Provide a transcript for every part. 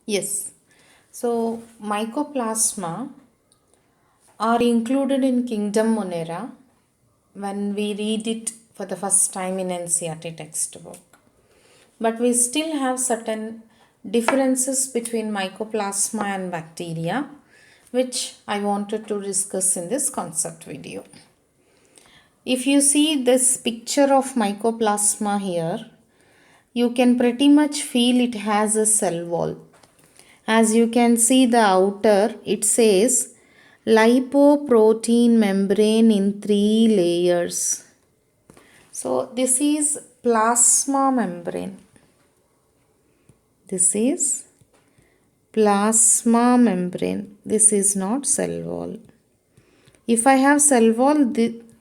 Yes. So mycoplasma are included in Kingdom Monera when we read it for the first time in NCERT textbook. But we still have certain differences between mycoplasma and bacteria, which I wanted to discuss in this concept video. If you see this picture of mycoplasma here, you can pretty much feel it has a cell wall. As you can see the outer, it says lipoprotein membrane in 3 layers. So this is plasma membrane. This is plasma membrane. This is not cell wall. If I have cell wall,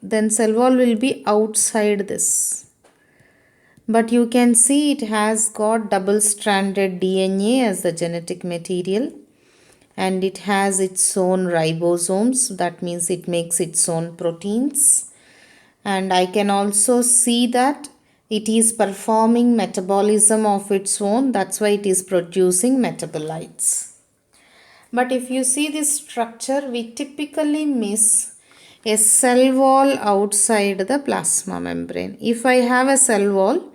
then cell wall will be outside this. But you can see it has got double-stranded DNA as the genetic material, and it has its own ribosomes. That means it makes its own proteins. And I can also see that it is performing metabolism of its own. That's why it is producing metabolites. But if you see this structure, we typically miss a cell wall outside the plasma membrane. If I have a cell wall,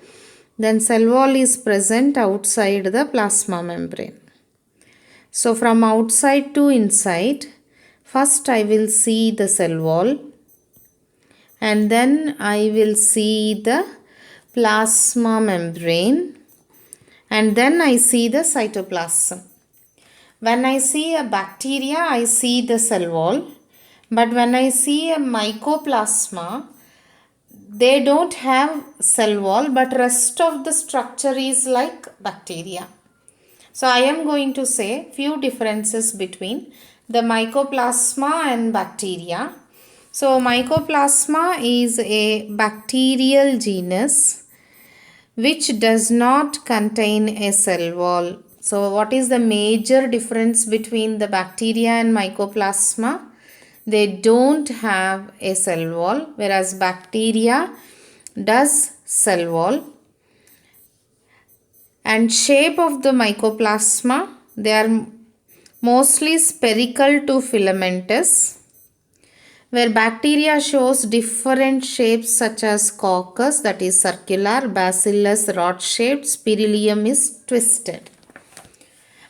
then cell wall is present outside the plasma membrane. So from outside to inside, first I will see the cell wall, and then I will see the plasma membrane, and then I see the cytoplasm. When I see a bacteria, I see the cell wall, but when I see a mycoplasma, they don't have cell wall, but rest of the structure is like bacteria. So I am going to say few differences between the mycoplasma and bacteria. So mycoplasma is a bacterial genus which does not contain a cell wall. So what is the major difference between the bacteria and mycoplasma? They don't have a cell wall, whereas bacteria does cell wall. And shape of the mycoplasma, they are mostly spherical to filamentous, where bacteria shows different shapes such as coccus, that is circular, bacillus rod shaped, spirillum is twisted.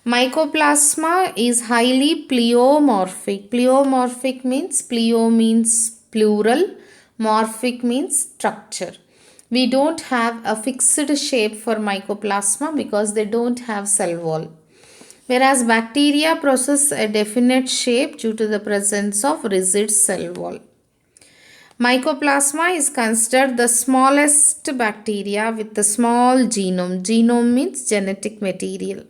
Mycoplasma is highly pleomorphic. Pleomorphic means, pleo means plural, morphic means structure. We don't have a fixed shape for mycoplasma because they don't have cell wall. Whereas bacteria possess a definite shape due to the presence of rigid cell wall. Mycoplasma is considered the smallest bacteria with a small genome. Genome means genetic material.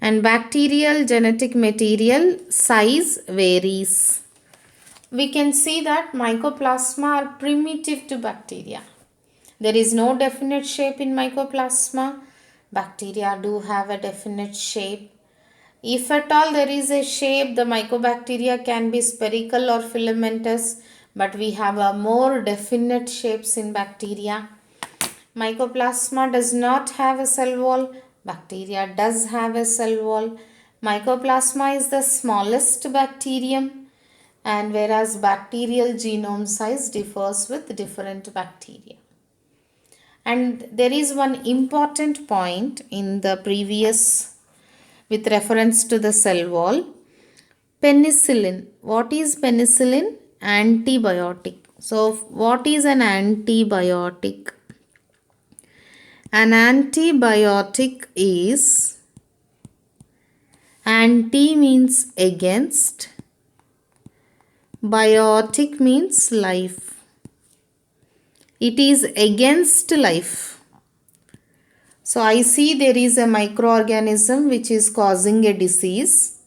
And bacterial genetic material size varies. We can see that mycoplasma are primitive to bacteria. There is no definite shape in mycoplasma. Bacteria do have a definite shape. If at all there is a shape, the mycobacteria can be spherical or filamentous, but we have a more definite shapes in bacteria. Mycoplasma does not have a cell wall. Bacteria does have a cell wall. Mycoplasma is the smallest bacterium, and whereas bacterial genome size differs with different bacteria. And there is one important point in the previous with reference to the cell wall. Penicillin. What is penicillin? Antibiotic. So what is an antibiotic? An antibiotic is, anti means against, biotic means life. It is against life. So I see there is a microorganism which is causing a disease.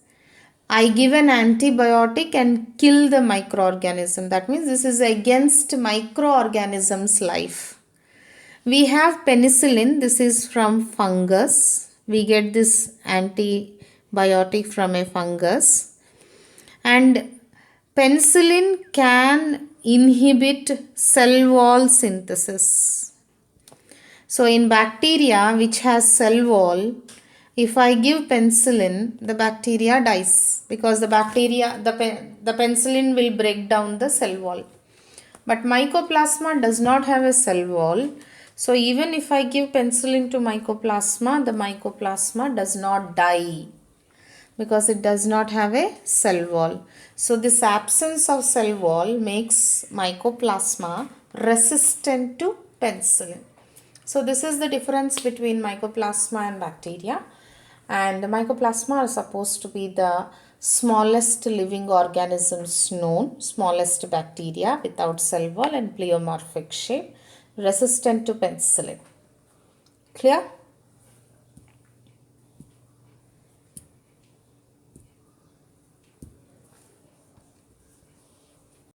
I give an antibiotic and kill the microorganism. That means this is against microorganism's life. We have penicillin. This is from fungus. We get this antibiotic from a fungus. And penicillin can inhibit cell wall synthesis. So in bacteria which has cell wall, if I give penicillin, the bacteria dies because the penicillin will break down the cell wall. But mycoplasma does not have a cell wall. So even if I give penicillin to mycoplasma, the mycoplasma does not die because it does not have a cell wall. So this absence of cell wall makes mycoplasma resistant to penicillin. So this is the difference between mycoplasma and bacteria. And the mycoplasma are supposed to be the smallest living organisms known, smallest bacteria without cell wall and pleomorphic shape, resistant to penicillin. Clear?